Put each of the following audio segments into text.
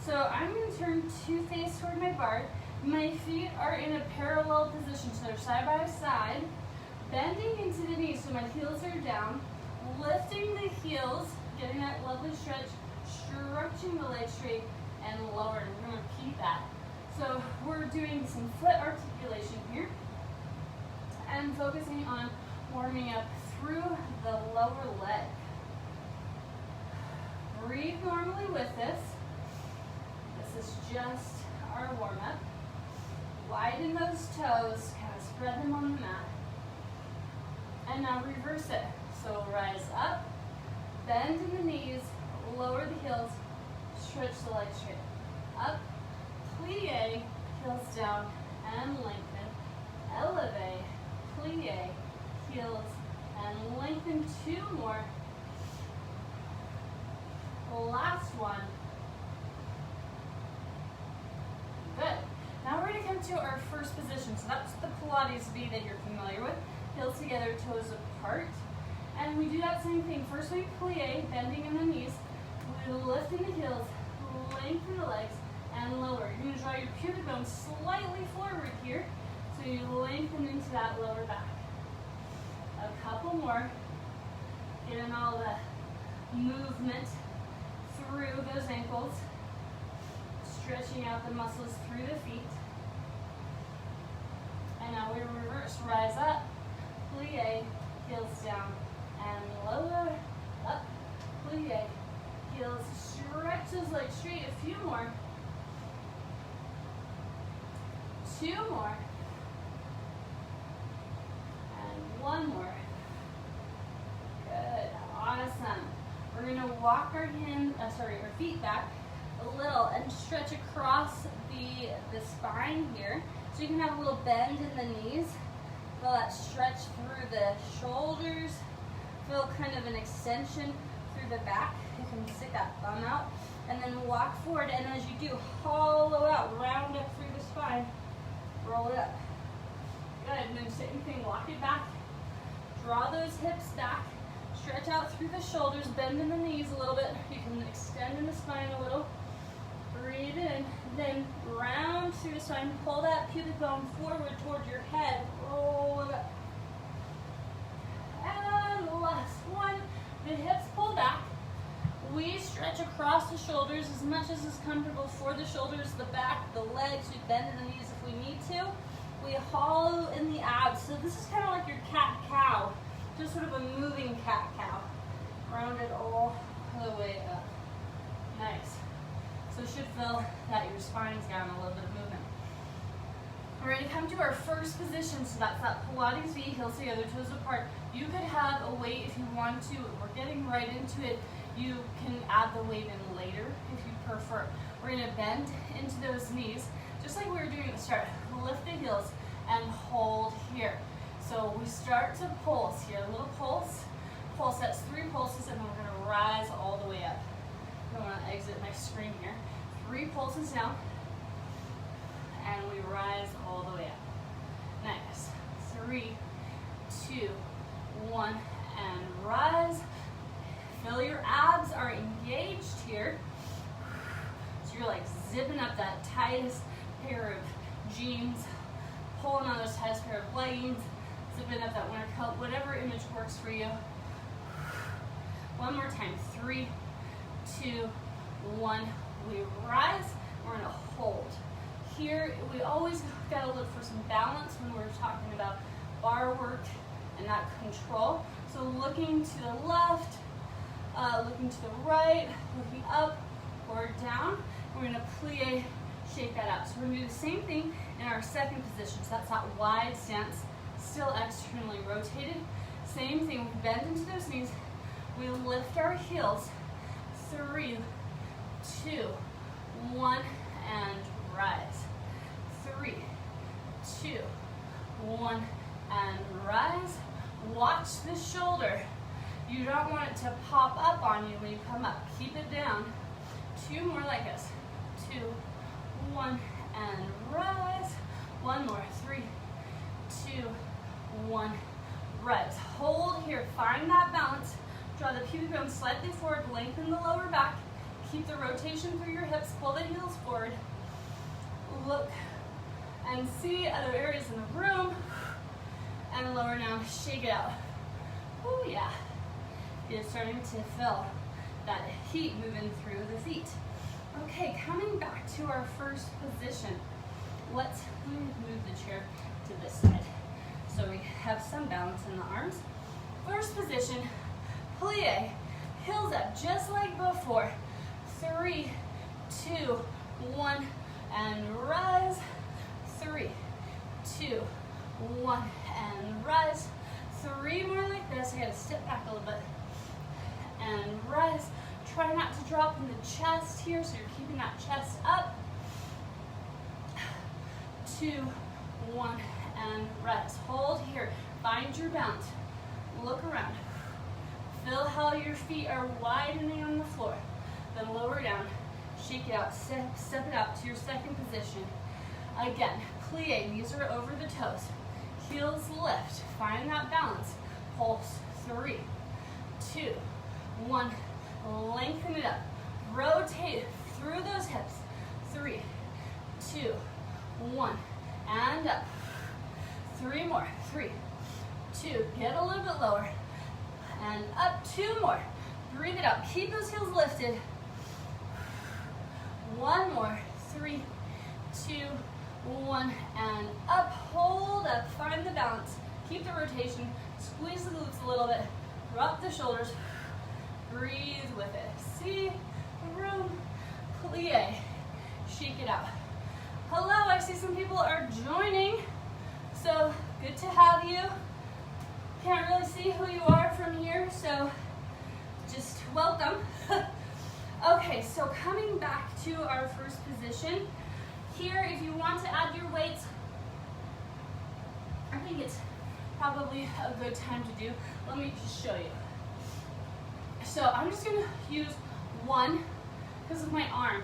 So I'm going to turn to face toward my bar. My feet are in a parallel position, so they're side by side. Bending into the knees so my heels are down. Lifting the heels, getting that lovely stretch, stretching the legs straight, and lowering. We're going to repeat that. So we're doing some foot articulation here and focusing on warming up through the lower leg. Breathe normally with this. This is just our warm-up. Widen those toes, kind of spread them on the mat. And now reverse it. So rise up, bend in the knees, lower the heels, stretch the legs straight. Up, plie, heels down, and lengthen. Elevate, plie, heels, and lengthen. 2 more. Last one. Good. Now we're going to come to our first position. So that's the Pilates V that you're familiar with. Heels together, toes apart. And we do that same thing. First we plie, bending in the knees. We lift in the heels, lengthen the legs, and lower. You're going to draw your pubic bone slightly forward here. So you lengthen into that lower back. A couple more. Getting all the movement through those ankles. Stretching out the muscles through the feet. And now we reverse. Rise up, plie, heels down, and lower, up, plie, heels, stretch those legs straight. A few more. 2 more. And 1 more. Good, awesome. We're gonna walk our our feet back a little and stretch across the spine here. So you can have a little bend in the knees. Feel that stretch through the shoulders. Feel kind of an extension through the back. You can stick that thumb out and then walk forward. And as you do, hollow out, round up through the spine. Roll it up. Good. And then same thing, walk it back. Draw those hips back. Stretch out through the shoulders. Bend in the knees a little bit. You can extend in the spine a little. Breathe in. Then round through the spine. Pull that pubic bone forward toward your head. Roll it up. And last one. The hips pull back. We stretch across the shoulders as much as is comfortable for the shoulders, the back, the legs. We bend in the knees if we need to. We hollow in the abs. So this is kind of like your cat-cow. Just sort of a moving cat-cow. Round it all the way up. Nice. So it should feel that your spine's got a little bit of movement. We're ready to come to our first position. So that's that Pilates V, heels together, toes apart. You could have a weight if you want to. We're getting right into it. You can add the weight in later if you prefer. We're going to bend into those knees, just like we were doing at the start. Lift the heels and hold here. So we start to pulse here, a little pulse. Pulse, that's 3 pulses, and we're going to rise all the way up. I don't want to exit my screen here. 3 pulses down, and we rise all the way up. Nice. 3, 2, 1, and rise. Feel your abs are engaged here. So you're like zipping up that tightest pair of jeans, pulling on those tightest pair of leggings, zipping up that winter coat, whatever image works for you. One more time. 3, 2, 1. We rise. We're going to hold. Here, we always got to look for some balance when we're talking about bar work and that control. So looking to the left, looking to the right, looking up or down. We're going to plie, shake that out. So we're going to do the same thing in our second position. So that's that wide stance, still externally rotated. Same thing, we bend into those knees. We lift our heels. 3, 2, 1, and rise. 3, 2, 1, and rise. Watch the shoulder. You don't want it to pop up on you when you come up. Keep it down. 2 more like this. 2, 1, and rise. 1 more. 3, 2, 1, rise. Hold here. Find that balance. Draw the pubic bone slightly forward. Lengthen the lower back. Keep the rotation through your hips, pull the heels forward. Look and see other areas in the room. And lower down, shake it out. Oh yeah. You're starting to feel that heat moving through the feet. Okay, coming back to our first position. Let me move the chair to this side so we have some balance in the arms. First position, plie, heels up just like before. 3, 2, 1, and rise. 3, 2, 1, and rise. 3 more like this. I gotta step back a little bit. And rise. Try not to drop in the chest here, so you're keeping that chest up. 2, 1, and rise. Hold here. Find your balance. Look around. Feel how your feet are widening on the floor. Then lower down. Shake it out. Step it out to your second position. Again, plie. Knees are over the toes. Heels lift. Find that balance. Pulse. 3, 2, 1. Lengthen it up. Rotate through those hips. 3, 2, 1. And up. 3 more. 3, 2. Get a little bit lower. And up. 2 more. Breathe it out. Keep those heels lifted. 1 more. 3, 2, 1. And up. Hold up. Find the balance. Keep the rotation. Squeeze the glutes a little bit. Drop the shoulders. Breathe with it. See the room. Plie. Shake it out. Hello, I see some people are joining. So good to have you. Can't really see who you are from here, so just welcome. Okay, so coming back to our first position. Here, if you want to add your weights, I think it's probably a good time to do. Let me just show you. So I'm just gonna use one because of my arm.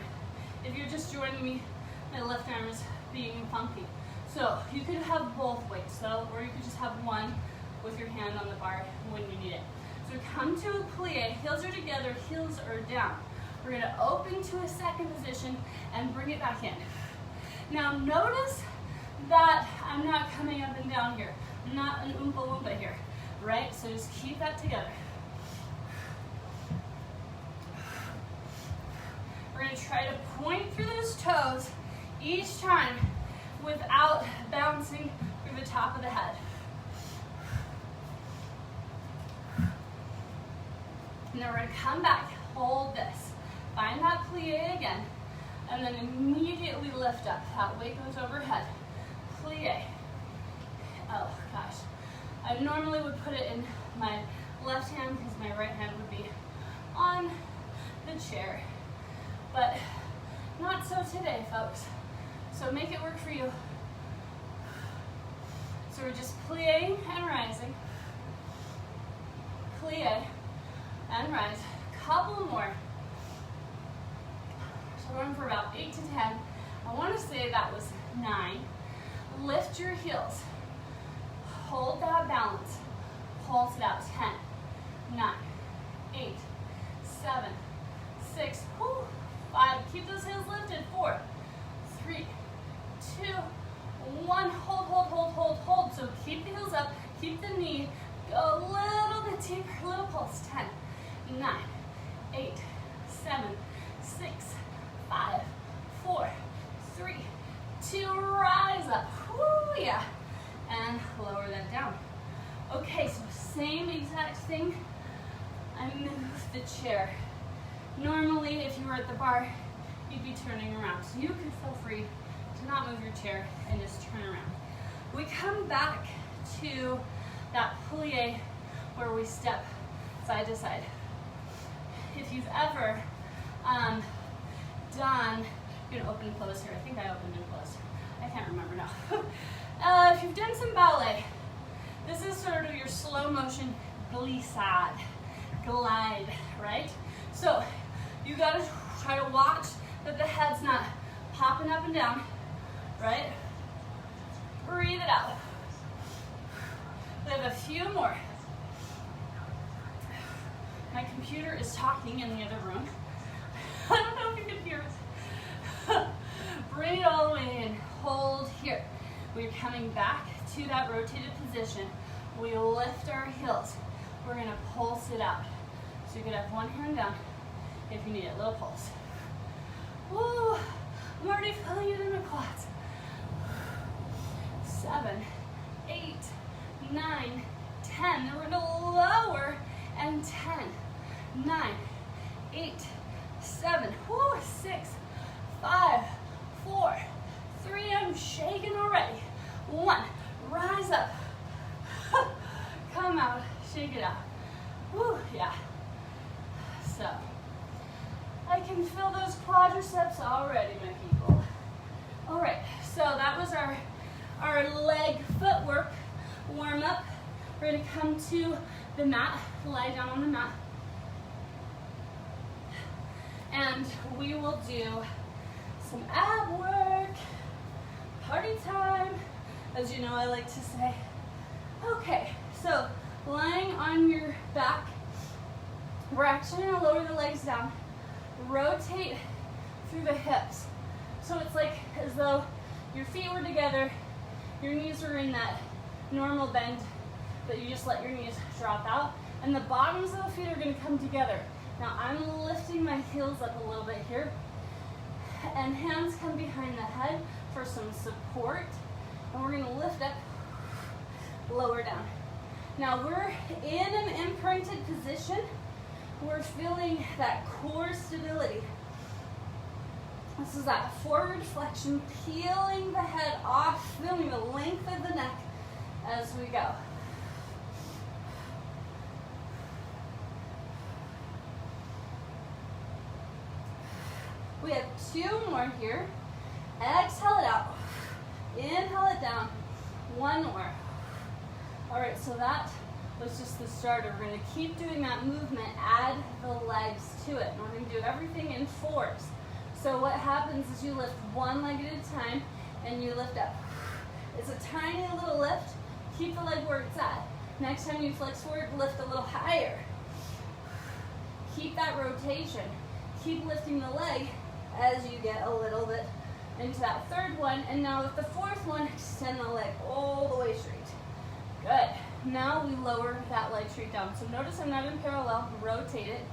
If you're just joining me, my left arm is being funky. So you could have both weights, so, or you could just have one with your hand on the bar when you need it. So come to a plie, heels are together, heels are down. We're gonna open to a second position and bring it back in. Now notice that I'm not coming up and down here. I'm not an oompa loompa here, right? So just keep that together. We're gonna try to point through those toes each time without bouncing through the top of the head. And then we're gonna come back, hold this. Find that plie again, and then immediately lift up. That weight goes overhead. Plie. Oh gosh. I normally would put it in my left hand because my right hand would be on the chair. But not so today, folks. So make it work for you. So we're just plieing and rising. Plie and rise. Couple more. So we're going for about 8 to 10. I want to say that was 9. Lift your heels. Hold that balance. Pulse it out. 10, 9, 8, 7, 6, 5. Keep those heels lifted. 4, 3, 2, 1. Hold, hold, hold, hold, hold. So keep the heels up. Keep the knee. Go a little bit deeper. Little pulse. 10, 9, 8, 7, 6, 5, 4, 3, 2. Rise up. Woo, yeah. And lower that down. Okay, so same exact thing. I move the chair. Normally, if you were at the bar, you'd be turning around. So you can feel free to not move your chair and just turn around. We come back to that plie where we step side to side. If you've ever done, you're gonna open and close here. I think I opened and closed. I can't remember now. If you've done some ballet, this is sort of your slow motion glissade, glide, right? So you gotta try to watch that the head's not popping up and down, right? Breathe it out. We have a few more. My computer is talking in the other room. I don't know if you can hear it. Bring it all the way in. Hold here. We're coming back to that rotated position. We lift our heels. We're gonna pulse it out. So you could have one hand down if you need a little pulse. Woo! I'm already feeling it in my quads. 7, 8, 9, 10. Then we're gonna lower and 10, 9, 8, 7, 6, 5, 4, 3. I'm shaking already. 1. Rise up. Come out. Shake it out. Woo, yeah. So, I can feel those quadriceps already, my people. All right, so that was our leg footwork warm up. We're gonna come to the mat, lie down on the mat. And we will do some ab work, party time, as you know I like to say. Okay, so lying on your back, we're actually gonna lower the legs down, rotate through the hips. So it's like as though your feet were together, your knees were in that normal bend, but you just let your knees drop out, and the bottoms of the feet are gonna come together. Now I'm lifting my heels up a little bit here, and hands come behind the head for some support, and we're gonna lift up, lower down. Now we're in an imprinted position. We're feeling that core stability. This is that forward flexion, peeling the head off, feeling the length of the neck as we go. We have 2 more here. Exhale it out. Inhale it down. 1 more. All right, so that was just the starter. We're gonna keep doing that movement, add the legs to it. And we're gonna do everything in 4s. So what happens is you lift 1 leg at a time and you lift up. It's a tiny little lift. Keep the leg where it's at. Next time you flex forward, lift a little higher. Keep that rotation. Keep lifting the leg as you get a little bit into that 3rd one. And now with the 4th one, extend the leg all the way straight. Good. Now we lower that leg straight down. So notice I'm not in parallel. Rotate it.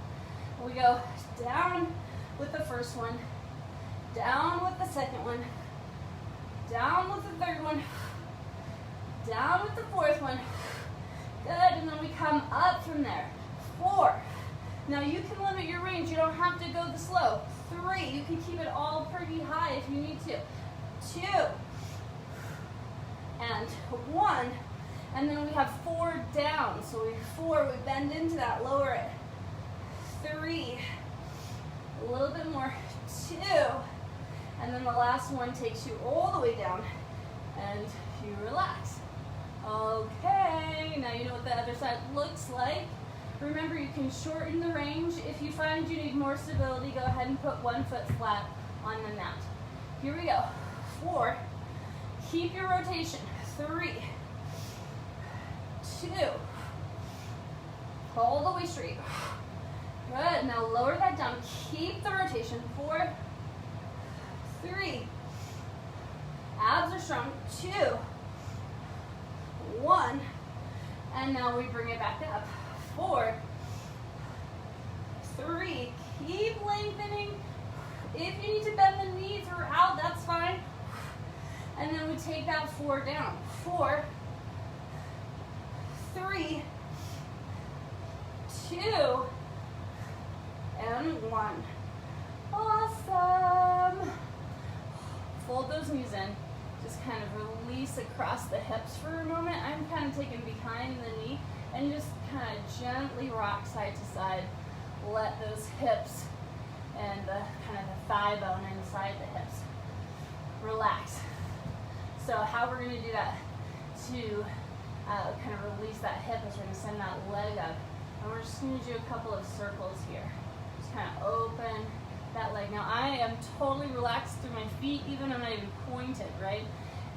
We go down with the 1st one, down with the 2nd one, down with the 3rd one, down with the 4th one. Good. And then we come up from there. 4. Now you can limit your range. You don't have to go the slow. 3. You can keep it all pretty high if you need to. 2. And 1. And then we have 4 down. So 4, we bend into that, lower it. 3. A little bit more. 2. And then the last one takes you all the way down and you relax. Okay, now you know what the other side looks like. Remember, you can shorten the range. If you find you need more stability, go ahead and put 1 foot flat on the mat. Here we go. 4. Keep your rotation. 3. 2. All the way straight. Good. Now lower that down. Keep the rotation. 4. 3. Abs are strong. 2. 1. And now we bring it back up. 4. 3. Keep lengthening. If you need to bend the knee throughout, that's fine. And then we take that 4 down. 4. 3. 2. And 1. Awesome. Fold those knees in. Just kind of release across the hips for a moment. I'm kind of taking behind the knee and just kind of gently rock side to side. Let those hips and the kind of the thigh bone inside the hips relax. So how we're going to do that to kind of release that hip is we're going to send that leg up. And we're just going to do a couple of circles here. Just kind of open that leg. Now I am totally relaxed through my feet, even when I'm not even pointed, right?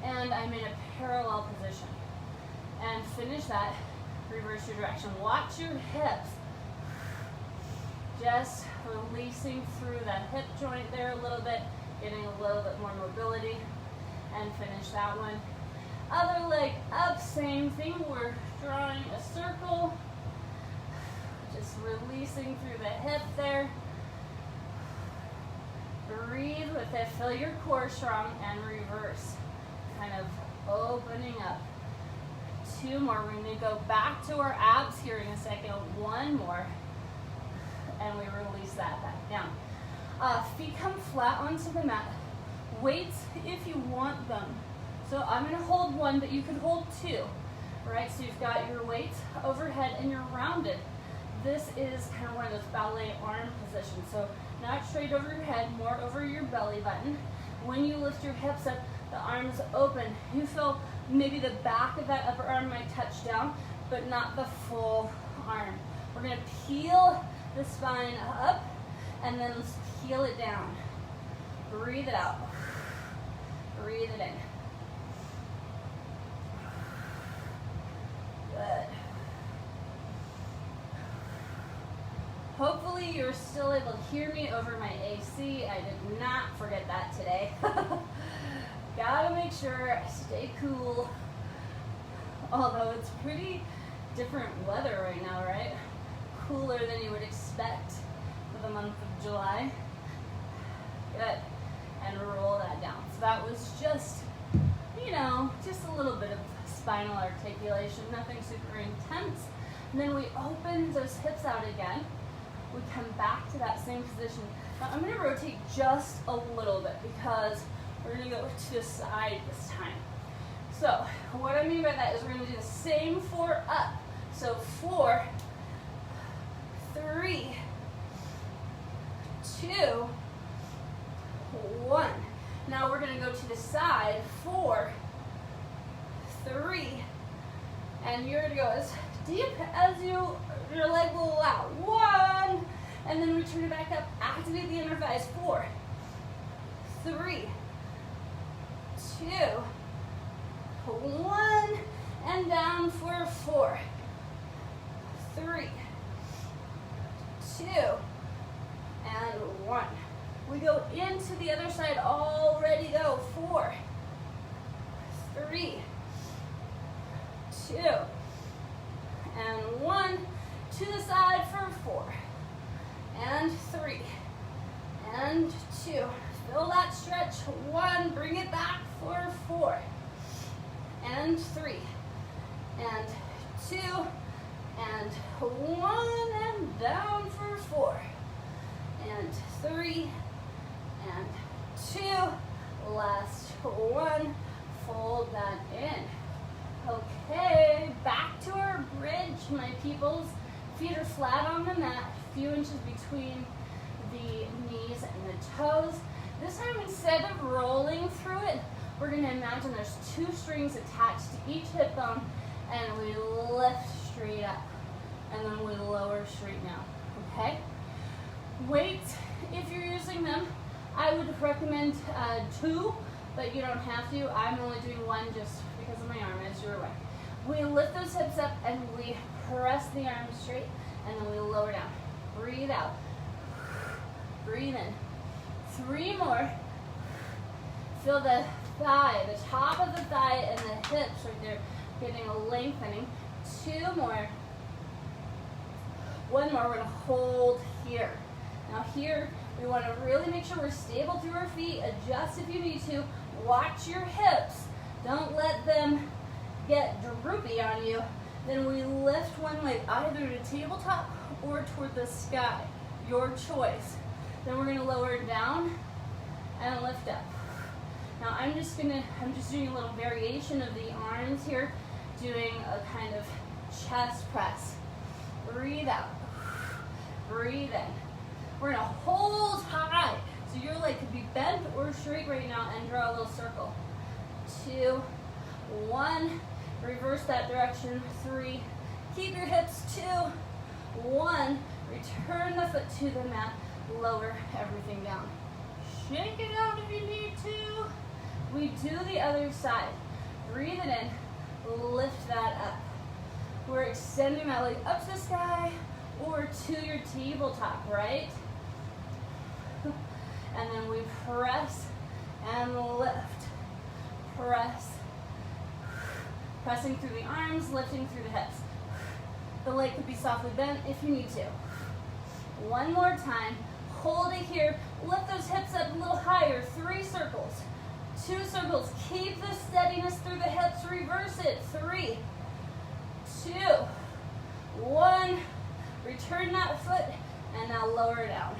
And I'm in a parallel position. And finish that, reverse your direction. Watch your hips. Just releasing through that hip joint there a little bit, getting a little bit more mobility, and finish that one. Other leg up, same thing. We're drawing a circle, just releasing through the hip there. Breathe with it, feel your core strong, and reverse. Kind of opening up. 2 more, we're gonna go back to our abs here in a second. 1 more, and we release that back down. Feet come flat onto the mat. Weights if you want them. So I'm gonna hold 1, but you could hold 2, right? So you've got your weights overhead and you're rounded. This is kind of one of those ballet arm positions. So not straight over your head, more over your belly button. When you lift your hips up, the arms open. You feel maybe the back of that upper arm might touch down, but not the full arm. We're gonna peel the spine up and then let's peel it down. Breathe it out. Breathe it in. Good. Hopefully you're still able to hear me over my AC. I did not forget that today. Gotta make sure I stay cool. Although it's pretty different weather right now, right? Cooler than you would expect for the month of July. Good. And roll that down. So that was just, you know, just a little bit of spinal articulation, nothing super intense. And then we open those hips out again. We come back to that same position. Now I'm gonna rotate just a little bit because we're gonna go to the side this time. So what I mean by that is we're gonna do the same 4 up. So 4, 3, 2, 1. Now we're gonna go to the side, 4, 3, and you're gonna go as deep as your leg will allow. 1, and then return it back up. Activate the inner thighs. 4, 3, 2, 1, and down for 4, 3, 2, and 1. We go into the other side already though. 4, 3, 2, and 1. To the side for 4, and 3, and 2. Feel that stretch. 1, bring it back for 4, and 3, and 2, and 1, and down for 4, and 3, and 2. Last 1. Fold that in. Okay, back to our bridge, my peoples. Feet are flat on the mat, a few inches between the knees and the toes. This time, instead of rolling through it, we're going to imagine there's 2 strings attached to each hip bone, and we lift straight up, and then we lower straight down, okay? Weights, if you're using them, I would recommend 2, but you don't have to. I'm only doing 1 just because of my arm, as you're aware. We lift those hips up, and we press the arms straight, and then we lower down. Breathe out. Breathe in. 3 more. Feel the thigh, the top of the thigh and the hips right there, getting a lengthening. 2 more. 1 more. We're going to hold here. Now here, we want to really make sure we're stable through our feet. Adjust if you need to. Watch your hips. Don't let them get droopy on you. Then we lift one leg either to tabletop or toward the sky. Your choice. Then we're going to lower it down and lift up. Now I'm just doing a little variation of the arms here, doing a kind of chest press. Breathe out. Breathe in. We're going to hold high. So your leg could be bent or straight right now, and draw a little circle. 2, 1. Reverse that direction. 3. Keep your hips. 2, 1. Return the foot to the mat. Lower everything down. Shake it out if you need to. We do the other side. Breathe it in. Lift that up. We're extending that leg up to the sky. or to your tabletop, right? And then we press and lift. Press. Pressing through the arms, lifting through the hips. The leg could be softly bent if you need to. One more time. Hold it here. Lift those hips up a little higher. 3 circles. 2 circles. Keep the steadiness through the hips. Reverse it. 3, 2, 1. Return that foot and now lower down.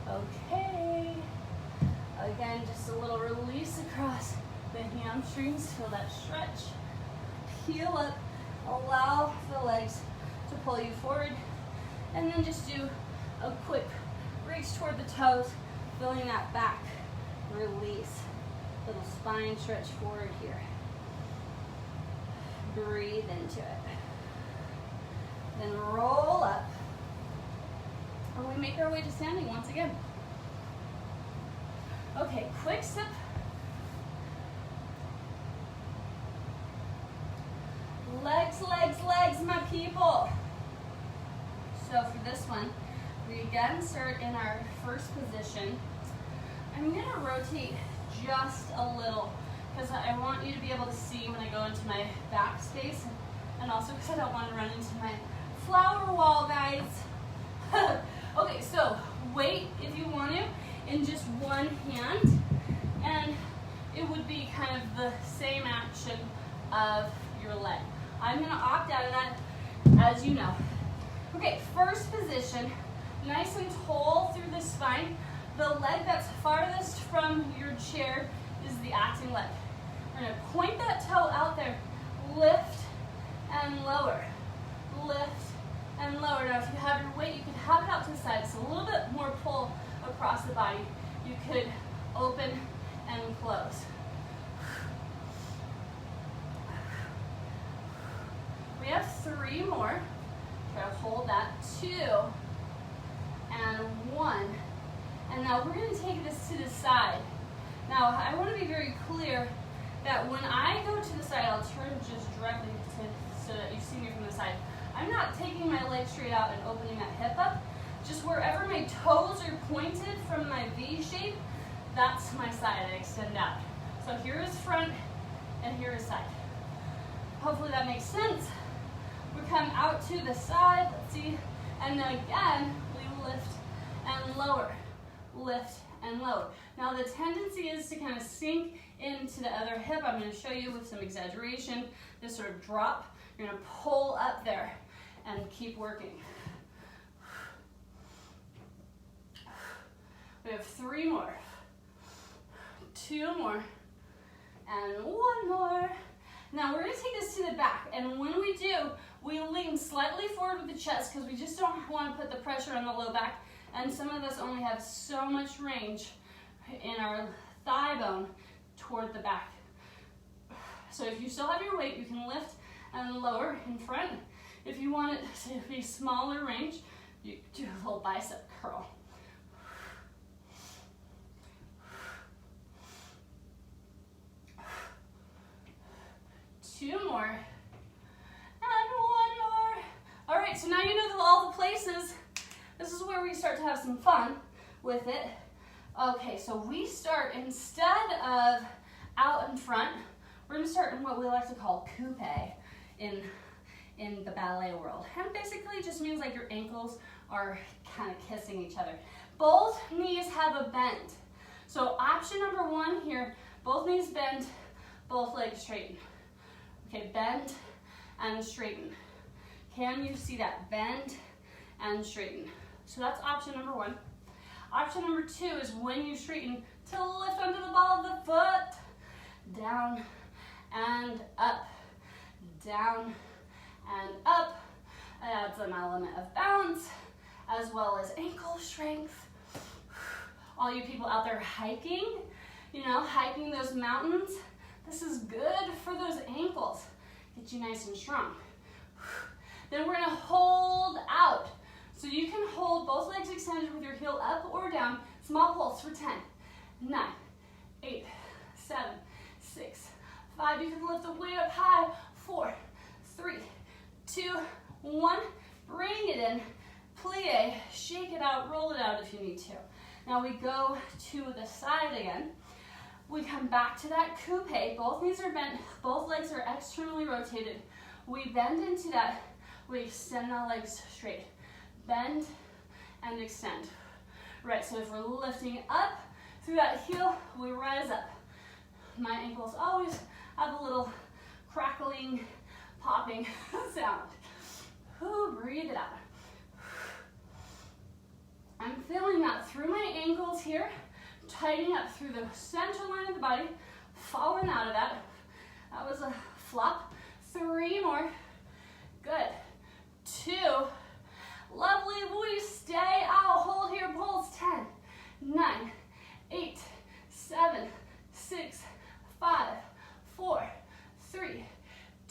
Okay. Again, just a little release across the hamstrings. Feel that stretch. Heel up. Allow the legs to pull you forward. And then just do a quick reach toward the toes, feeling that back. Release. Little spine stretch forward here. Breathe into it. Then roll up. And we make our way to standing once again. Okay, quick sip. Legs, legs, legs, my people. So for this one, we again start in our first position. I'm gonna rotate just a little because I want you to be able to see when I go into my back space, and also because I don't want to run into my flower wall, guys. Okay, so weight if you want to in just one hand, and it would be kind of the same action of your leg. I'm gonna opt out of that, as you know. Okay, first position, nice and tall through the spine. The leg that's farthest from your chair is the acting leg. We're gonna point that toe out there, lift and lower, lift and lower. Now if you have your weight, you can have it out to the side, so a little bit more pull across the body. You could open and close. We have 3 more. Try to hold that. 2 and 1. And now we're going to take this to the side. Now I want to be very clear that when I go to the side, I'll turn just directly so that you see me from the side. I'm not taking my leg straight out and opening that hip up. Just wherever my toes are pointed from my V shape, that's my side. I extend out. So here is front and here is side. Hopefully that makes sense. We come out to the side, let's see, and then again, we lift and lower, lift and lower. Now the tendency is to kind of sink into the other hip. I'm going to show you with some exaggeration, this sort of drop. You're going to pull up there and keep working. We have 3 more, 2 more, and 1 more. Now we're going to take this to the back, and when we do, we lean slightly forward with the chest because we just don't want to put the pressure on the low back, and some of us only have so much range in our thigh bone toward the back. So if you still have your weight, you can lift and lower in front. If you want it to be smaller range, you do a little bicep curl. Two more, and 1 more. All right, so now you know all the places. This is where we start to have some fun with it. Okay, so we start, instead of out in front, we're gonna start in what we like to call coupe in the ballet world. And basically just means like your ankles are kind of kissing each other. Both knees have a bend. So option number 1 here, both knees bend, both legs straighten. Okay, bend and straighten. Can you see that? Bend and straighten. So that's option number 1. Option number 2 is when you straighten to lift onto the ball of the foot. Down and up. Down and up. It adds an element of balance as well as ankle strength. All you people out there hiking, you know, hiking those mountains, this is good for those ankles. Get you nice and strong. Then we're gonna hold out. So you can hold both legs extended with your heel up or down. Small pulse for 10, 9, 8, 7, 6, 5. You can lift the weight up high. 4, 3, 2, 1. Bring it in. plie, shake it out, roll it out if you need to. Now we go to the side again. We come back to that coupe, both knees are bent, both legs are externally rotated. We bend into that, we extend the legs straight. Bend and extend. Right, so if we're lifting up through that heel, we rise up. My ankles always have a little crackling, popping sound. Breathe it out. I'm feeling that through my ankles here, tightening up through the center line of the body, falling out of that. That was a flop. 3 more. Good. 2. Lovely. We stay out. Hold here. Pulse. 10, 9, 8, 7, 6, 5, 4, 3,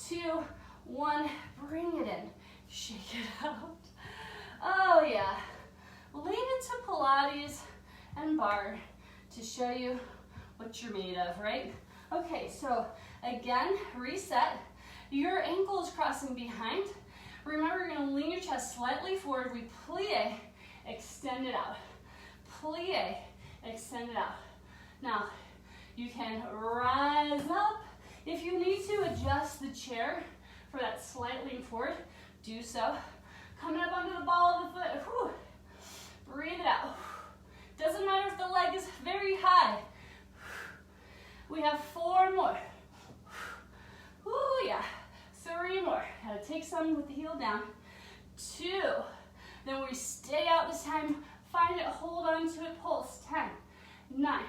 2, 1. Bring it in. Shake it out. Oh, yeah. Lean into Pilates and Barre to show you what you're made of, right? Okay, so again, reset. Your ankle is crossing behind. Remember, you're gonna lean your chest slightly forward. We plie, extend it out. Plie, extend it out. Now, you can rise up. If you need to adjust the chair for that slight lean forward, do so. Coming up onto the ball of the foot. Whew. Breathe it out. Doesn't matter if the leg is very high. We have 4 more. Ooh, yeah. 3 more. Gotta take some with the heel down. 2. Then we stay out this time. Find it, hold on to it, pulse. 10, 9,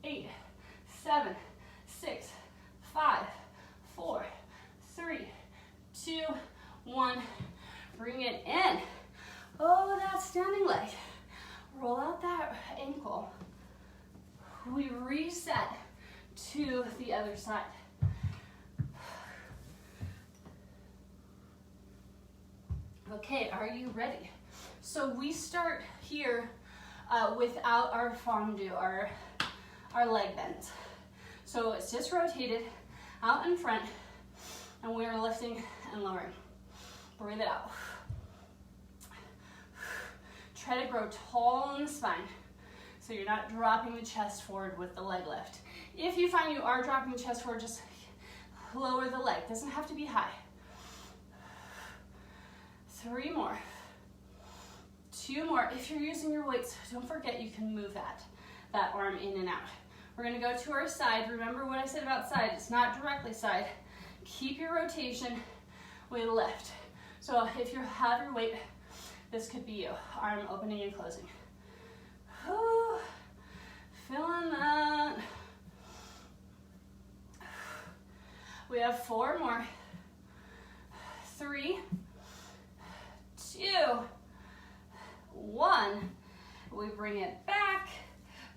8, 7, 6, 5, 4, 3, 2, 1. Bring it in. Oh, that standing leg. Roll out that ankle. We reset to the other side. Okay, are you ready? So we start here without our fondue, our leg bends. So it's just rotated out in front, and we're lifting and lowering. Breathe it out. Try to grow tall in the spine, so you're not dropping the chest forward with the leg lift. If you find you are dropping the chest forward, just lower the leg. Doesn't have to be high. 3 more. 2 more. If you're using your weights, don't forget you can move that arm in and out. We're gonna go to our side. Remember what I said about side, it's not directly side. Keep your rotation, we lift. So if you have your weight, this could be you. Arm opening and closing. Whew. Feeling that. We have 4 more. 3, 2, 1. We bring it back.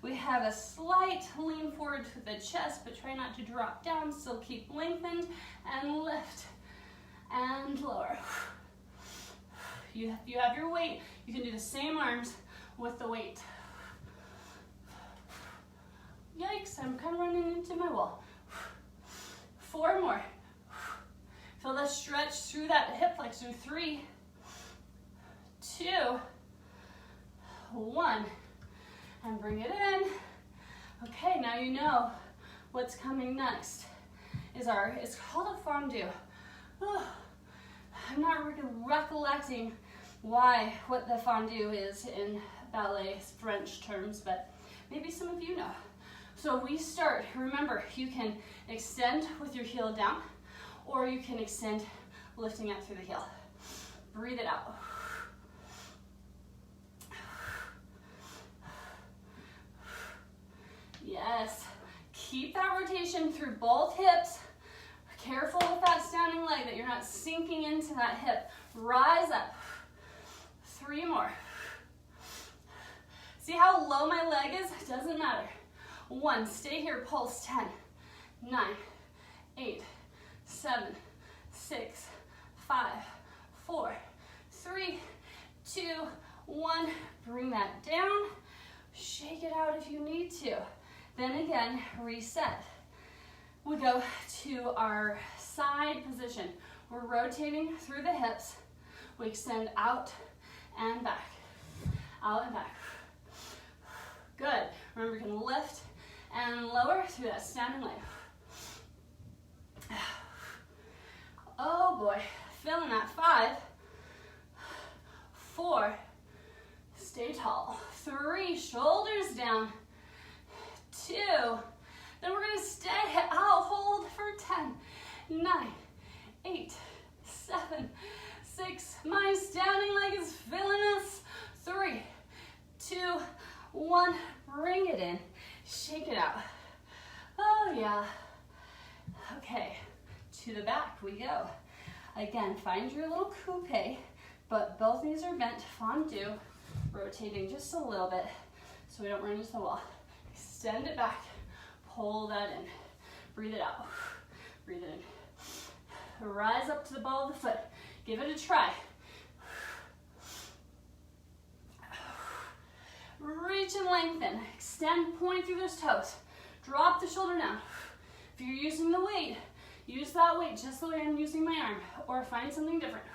We have a slight lean forward to the chest, but try not to drop down. Still keep lengthened and lift and lower. You have your weight. You can do the same arms with the weight. Yikes, I'm kind of running into my wall. 4 more. Feel the stretch through that hip flexor. 3, 2, 1. And bring it in. Okay, now you know what's coming next. It's called a fondue. I'm not recollecting what the fondue is in ballet French terms, but maybe some of you know. So we start, remember, you can extend with your heel down, or you can extend lifting up through the heel. Breathe it out. Yes, keep that rotation through both hips. Careful with that standing leg that you're not sinking into that hip. Rise up. 3 more. See how low my leg is? It doesn't matter. 1, stay here, pulse. 10, 9, 8, 7, 6, 5, 4, 3, 2, 1. Bring that down. Shake it out if you need to. Then again, reset. We go to our side position. We're rotating through the hips. We extend out and back. Out and back. Good. Remember, you can lift and lower through that standing leg. Oh boy, feeling that. 5, 4, stay tall. 3, shoulders down. 2, then we're gonna stay out, hold for 10, 9, 8, 7, 6, my standing leg is feeling us. 3, 2, 1, bring it in, shake it out. Oh yeah. Okay, to the back we go. Again, find your little coupe, but both knees are bent, fondue, rotating just a little bit so we don't run into the wall. Extend it back, pull that in, breathe it out, breathe it in. Rise up to the ball of the foot, give it a try. Reach and lengthen, extend, point through those toes. Drop the shoulder down. If you're using the weight, use that weight just the way I'm using my arm, or find something different.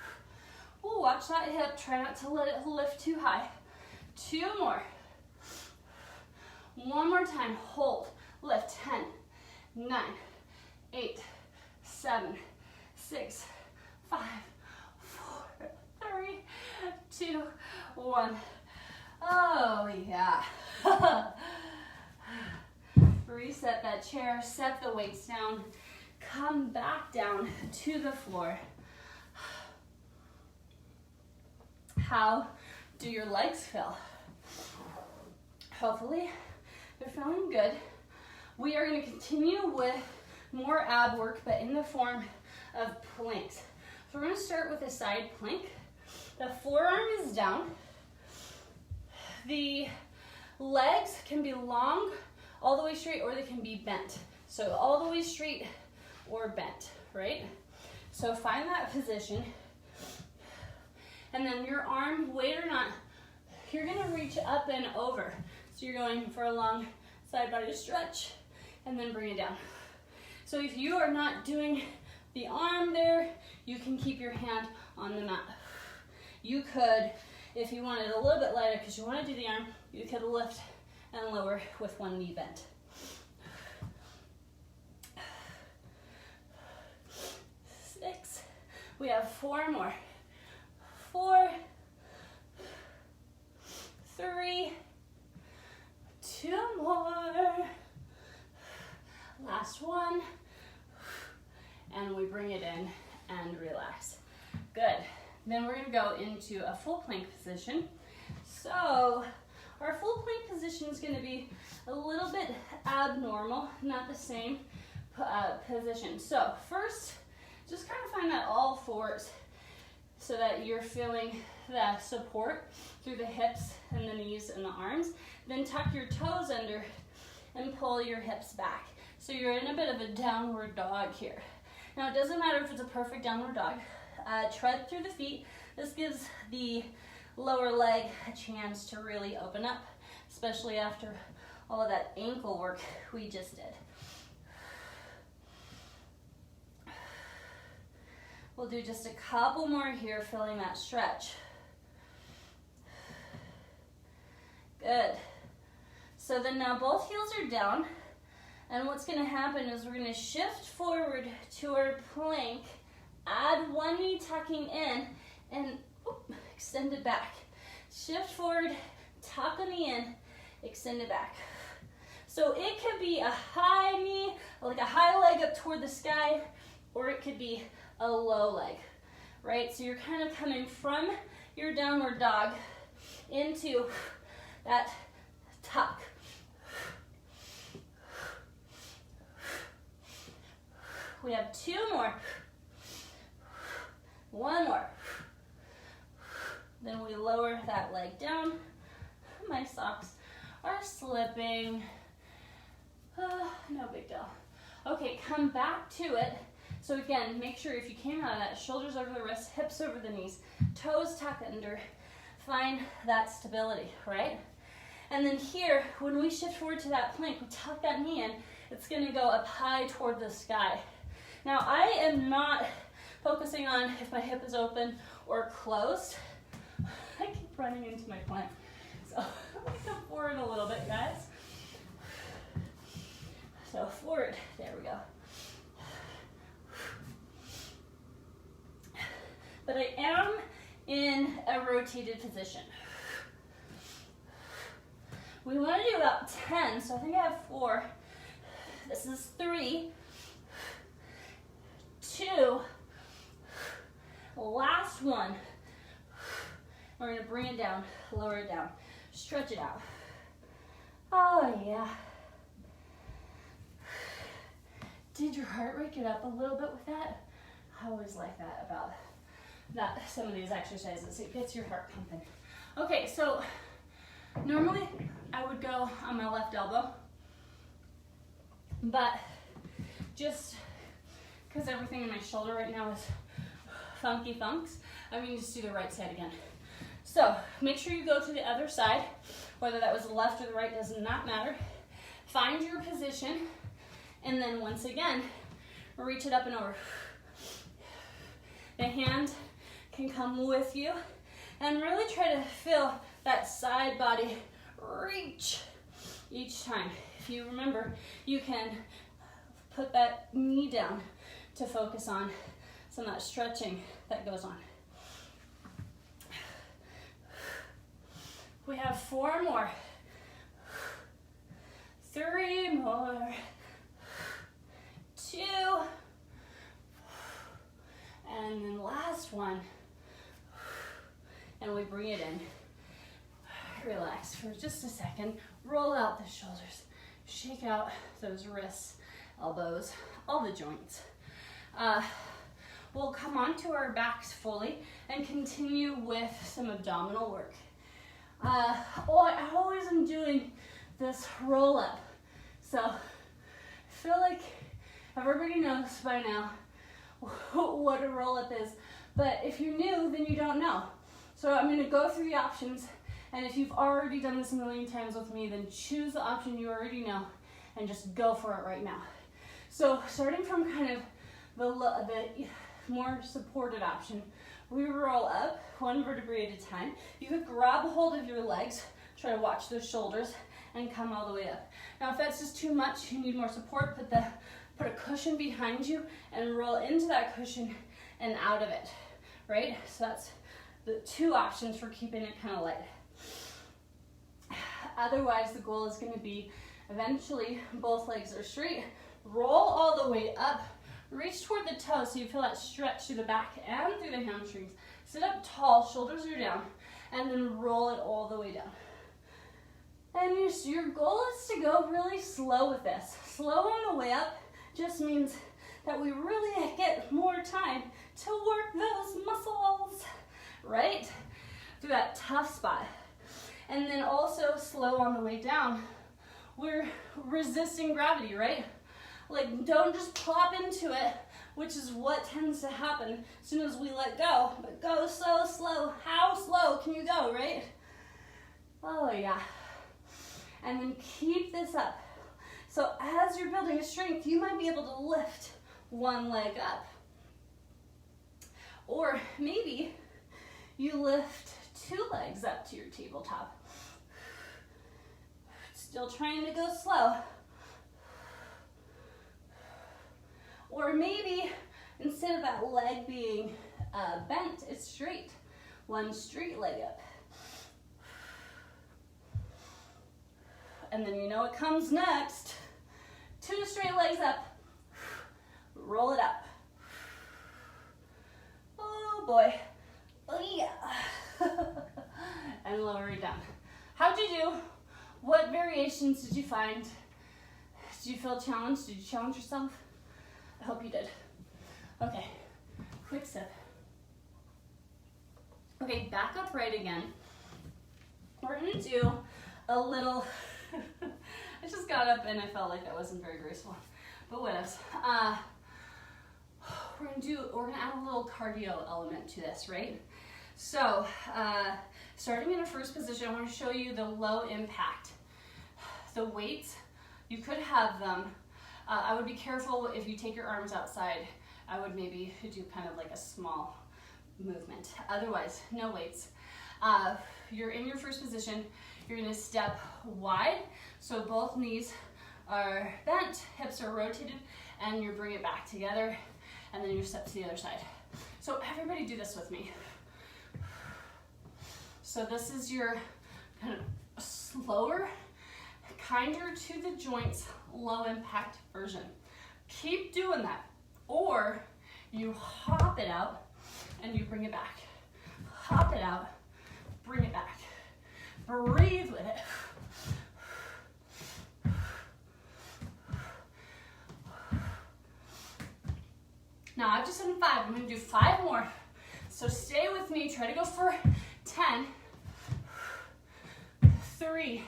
Ooh, watch that hip, try not to let it lift too high. 2 more. 1 more time, hold, lift, 10, 9, 8, 7, 6, 5, 4, 3, 2, 1. Oh yeah. Reset that chair, set the weights down, come back down to the floor. How do your legs feel? Hopefully they're feeling good. We are going to continue with more ab work, but in the form of planks. So we're going to start with a side plank. The forearm is down. The legs can be long, all the way straight, or they can be bent. So all the way straight or bent, right? So find that position. And then your arm, weight or not, you're gonna reach up and over. So you're going for a long side body stretch and then bring it down. So if you are not doing the arm there, you can keep your hand on the mat. You could, if you wanted a little bit lighter because you want to do the arm, you could lift and lower with one knee bent. 6. We have 4 more. 4, 3, 2 more. Last one. And we bring it in and relax. Good. Then we're going to go into a full plank position. So our full plank position is going to be a little bit abnormal, not the same position. So first, just kind of find that all fours so that you're feeling that support through the hips and the knees and the arms. Then tuck your toes under and pull your hips back. So you're in a bit of a downward dog here. Now it doesn't matter if it's a perfect downward dog. Tread through the feet. This gives the lower leg a chance to really open up, especially after all of that ankle work we just did. We'll do just a couple more here, filling that stretch. Good. So then now both heels are down, and what's going to happen is we're going to shift forward to our plank, add one knee tucking in, and extend it back. Shift forward, tuck a knee in, extend it back. So it could be a high knee, like a high leg up toward the sky, or it could be a low leg, right? So you're kind of coming from your downward dog into that tuck. We have 2 more. 1 more. Then we lower that leg down. My socks are slipping. No big deal. Okay, come back to it. So again, make sure if you came out of that, shoulders over the wrists, hips over the knees, toes tuck under. Find that stability, right? And then here, when we shift forward to that plank, we tuck that knee in, it's gonna go up high toward the sky. Now, I am not focusing on if my hip is open or closed. I can running into my plant. So let me come forward a little bit, guys. So forward, there we go. But I am in a rotated position. We want to do about 10, so I think I have 4. This is 3, 2, last one. We're going to bring it down, lower it down, stretch it out. Oh yeah. Did your heart rate get up a little bit with that? I always like that about some of these exercises. It gets your heart pumping. Okay, so normally I would go on my left elbow, but just because everything in my shoulder right now is funky funks, I'm going to just do the right side again. So make sure you go to the other side, whether that was the left or the right, does not matter. Find your position, and then once again, reach it up and over. The hand can come with you, and really try to feel that side body reach each time. If you remember, you can put that knee down to focus on some of that stretching that goes on. We have 4 more. 3 more. 2. And then last one. And we bring it in. Relax for just a second. Roll out the shoulders. Shake out those wrists, elbows, all the joints. We'll come onto our backs fully and continue with some abdominal work. I always am doing this roll up. So I feel like everybody knows by now what a roll up is. But if you're new, then you don't know. So I'm going to go through the options. And if you've already done this a million times with me, then choose the option you already know and just go for it right now. So starting from kind of the more supported option, we roll up 1 vertebrae at a time. You could grab a hold of your legs, try to watch those shoulders, and come all the way up. Now if that's just too much, you need more support, put a cushion behind you and roll into that cushion and out of it, right? So that's the 2 options for keeping it kind of light. Otherwise, the goal is going to be eventually both legs are straight, roll all the way up, reach toward the toes so you feel that stretch through the back and through the hamstrings. Sit up tall, shoulders are down, and then roll it all the way down. And your goal is to go really slow with this. Slow on the way up just means that we really get more time to work those muscles, right? Through that tough spot. And then also slow on the way down. We're resisting gravity, right? Like, don't just plop into it, which is what tends to happen as soon as we let go. But go so slow. How slow can you go, right? Oh, yeah. And then keep this up. So as you're building a strength, you might be able to lift 1 leg up. Or maybe you lift 2 legs up to your tabletop. Still trying to go slow. Or maybe instead of that leg being bent, it's straight. 1 straight leg up. And then you know what comes next. 2 straight legs up. Roll it up. Oh boy. Oh yeah. And lower it down. How'd you do? What variations did you find? Did you feel challenged? Did you challenge yourself? I hope you did. Okay, quick sip. Okay, back upright again. We're gonna do a little, I just got up and I felt like that wasn't very graceful, but what else? We're gonna add a little cardio element to this, right? So, starting in a first position, I wanna show you the low impact. The weights, you could have them, I would be careful if you take your arms outside. I would maybe do kind of like a small movement. Otherwise, no weights. you're in your first position, you're gonna step wide, so both knees are bent, hips are rotated, and you bring it back together, and then you step to the other side. So everybody do this with me. So this is your kind of slower, kinder to the joints, low impact version. Keep doing that. Or you hop it out and you bring it back. Hop it out, bring it back. Breathe with it. Now I've just done 5, I'm gonna do 5 more. So stay with me, try to go for 10, 3,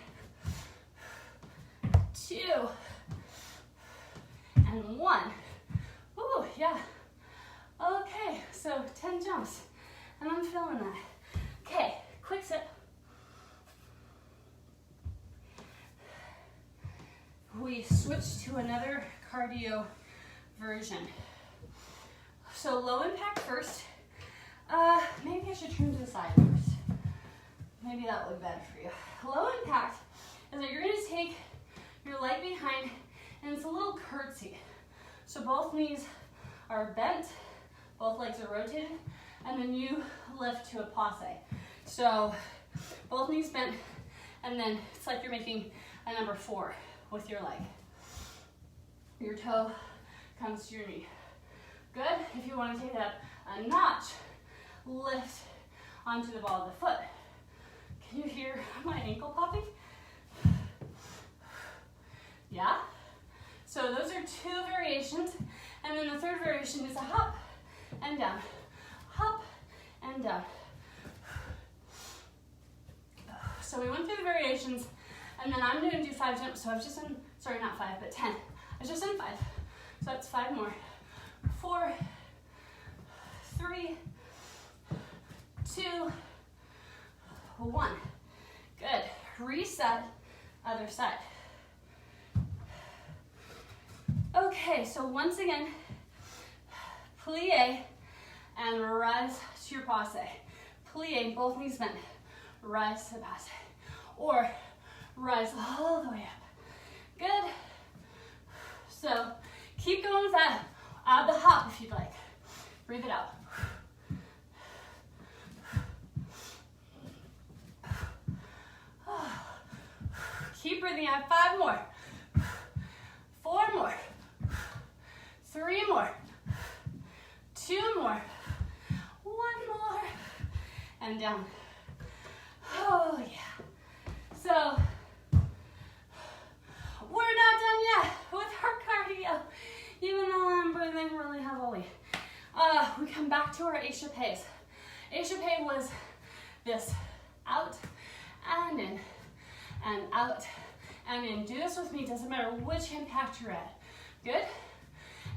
2, and 1. Ooh, yeah. Okay, so 10 jumps, and I'm feeling that. Okay, quick sip. We switch to another cardio version. So low impact first. Maybe I should turn to the side first. Maybe that would look better for you. Low impact is that you're gonna take your leg behind and it's a little curtsy. So both knees are bent, both legs are rotated, and then you lift to a passe. So both knees bent, and then it's like you're making a number 4 with your leg. Your toe comes to your knee. Good. If you want to take it up a notch, lift onto the ball of the foot. Can you hear my ankle popping? Yeah? So those are 2 variations, and then the third variation is a hop and down, hop and down. So we went through the variations, and then I'm going to do 5 jumps. So I've just done, sorry, not 5, but 10. I've just done 5. So that's 5 more. 4, 3, 2, 1. Good. Reset, other side. Okay, so once again, plie and rise to your passe. Plie, both knees bent. Rise to the passe. Or rise all the way up. Good. So keep going with that. Add the hop if you'd like. Breathe it out. Keep breathing out. 5 more. 4 more. 3 more. 2 more. 1 more. And down. Oh, yeah. So, we're not done yet with our cardio, even though I'm breathing really heavily. We come back to our échappés. Échappé was this out and in, and out and in. Do this with me, doesn't matter which impact you're at. Good?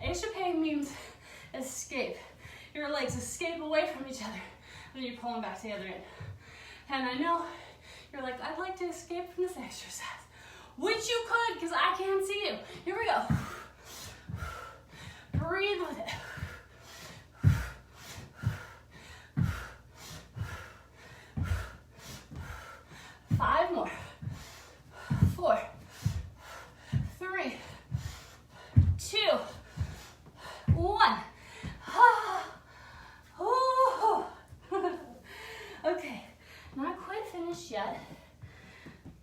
Échappé means escape. Your legs escape away from each other, and you pull them back together in. And I know you're like, I'd like to escape from this exercise, which you could, because I can't see you. Here we go. Breathe with it. 5 more. 4, 3, 2, 1. Okay, not quite finished yet.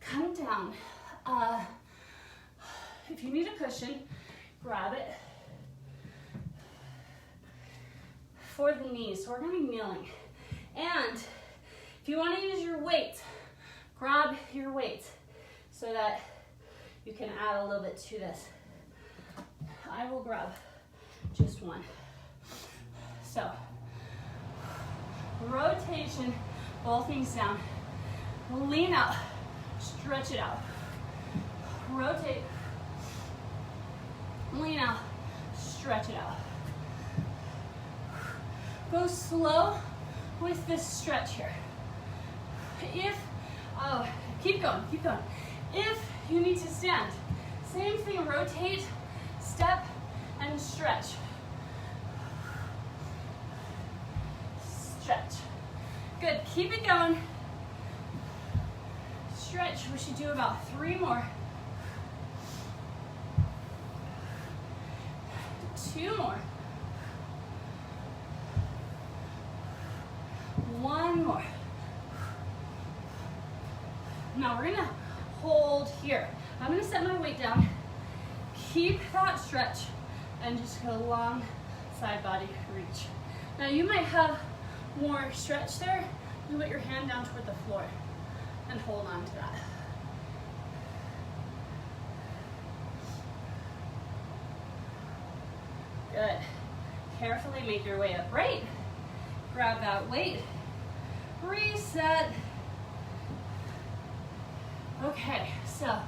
Come down. If you need a cushion, grab it for the knees. So we're gonna be kneeling. And if you wanna use your weight, grab your weight so that you can add a little bit to this. I will grab just one. So, rotation, both knees down. Lean out, stretch it out. Rotate, lean out, stretch it out. Go slow with this stretch here. Keep going, keep going. If you need to stand, same thing, rotate, step, and stretch. Stretch. Good, keep it going. stretch. We should do about 3 more. 2 more. 1 more. Now we're gonna hold here. I'm gonna set my weight down. Keep that stretch and just go long side body reach. Now you might have more stretch there. You put your hand down toward the floor and hold on to that. Good. Carefully make your way upright. Grab that weight. Reset. Okay, so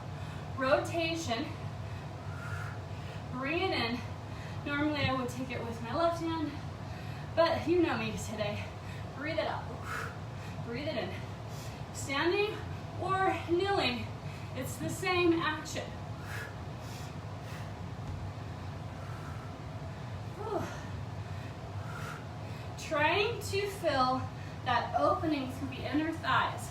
rotation. Bring it in. Normally I would take it with my left hand, but you know me today. Breathe it out. Breathe it in. Standing or kneeling, it's the same action. Trying to fill that opening through the inner thighs.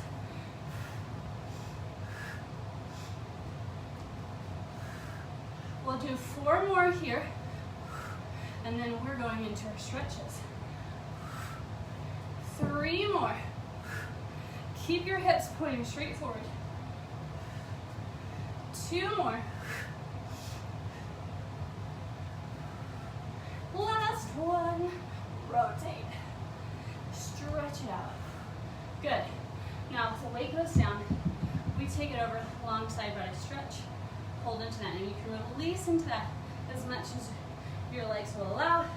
We'll do 4 more here, and then we're going into our stretches. 3 more. Keep your hips pointing straight forward. 2 more. Last one. Rotate. Stretch it out. Good. Now, if the weight goes down, we take it over long side body stretch. Hold into that, and you can release into that as much as your legs will allow. You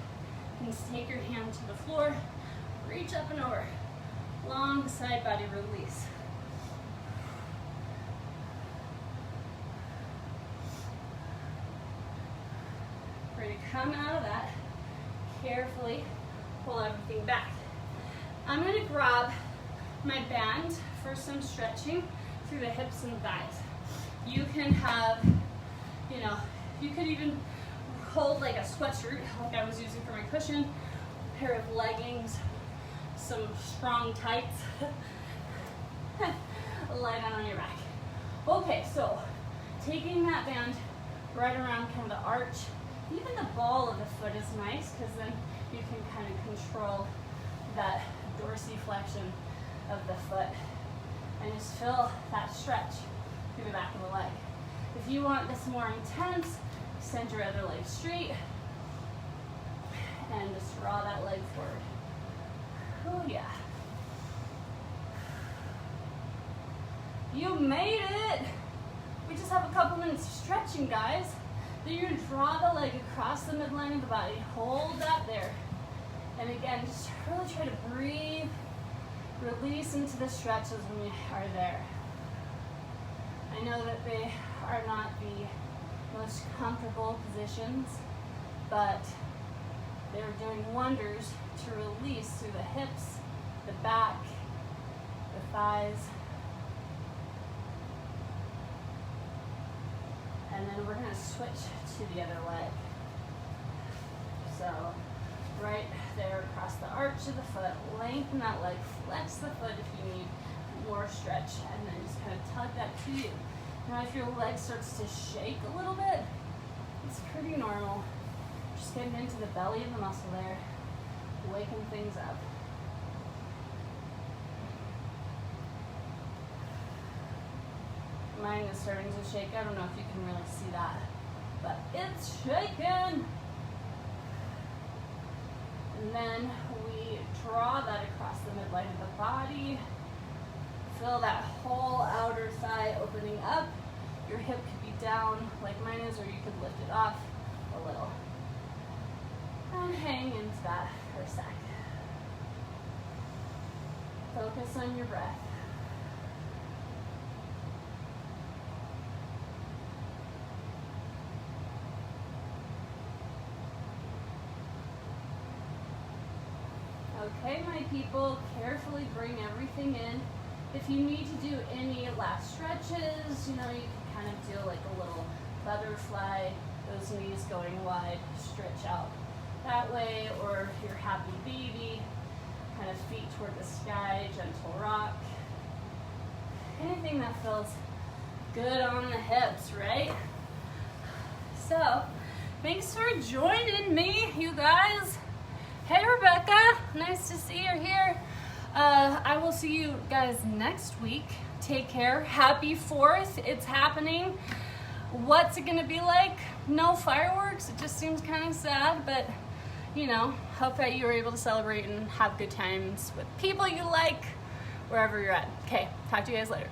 can just take your hand to the floor, reach up and over. Long side body release. Ready to come out of that. Carefully pull everything back. I'm going to grab my band for some stretching through the hips and thighs. You can have, you could even hold like a sweatshirt, like I was using for my cushion, a pair of leggings, some strong tights. Lie down on your back. Okay, so taking that band right around kind of the arch, even the ball of the foot is nice because then you can kind of control that dorsiflexion of the foot and just feel that stretch through the back of the leg. If you want this more intense, send your other leg straight and just draw that leg forward. Oh yeah. You made it! We just have a couple minutes of stretching, guys. Then you're gonna draw the leg across the midline of the body. Hold that there. And again, just really try to breathe, release into the stretches when you are there. I know that they are not the most comfortable positions, but they're doing wonders to release through the hips, the back, the thighs. And then we're gonna switch to the other leg. So right there across the arch of the foot, lengthen that leg, flex the foot if you need more stretch, and then just kind of tug that to you. Now if your leg starts to shake a little bit, it's pretty normal. Just getting into the belly of the muscle there, waking things up. Mine is starting to shake. I don't know if you can really see that, but it's shaking. And then we draw that across the midline of the body. Feel that whole outer thigh opening up. Your hip could be down like mine is, or you could lift it off a little. And hang into that for a sec. Focus on your breath. Okay, my people, carefully bring everything in. If you need to do any last stretches, you can kind of do like a little butterfly, those knees going wide, stretch out that way, or if you're happy baby, kind of feet toward the sky, gentle rock. Anything anything that feels good on the hips, right? So, thanks for joining me, you guys. Hey, Rebecca, nice to see you here. I will see you guys next week. Take care. Happy 4th. It's happening. What's it gonna be like? No fireworks. It just seems kind of sad, but you know, hope that you were able to celebrate and have good times with people you like, wherever you're at. Okay, talk to you guys later.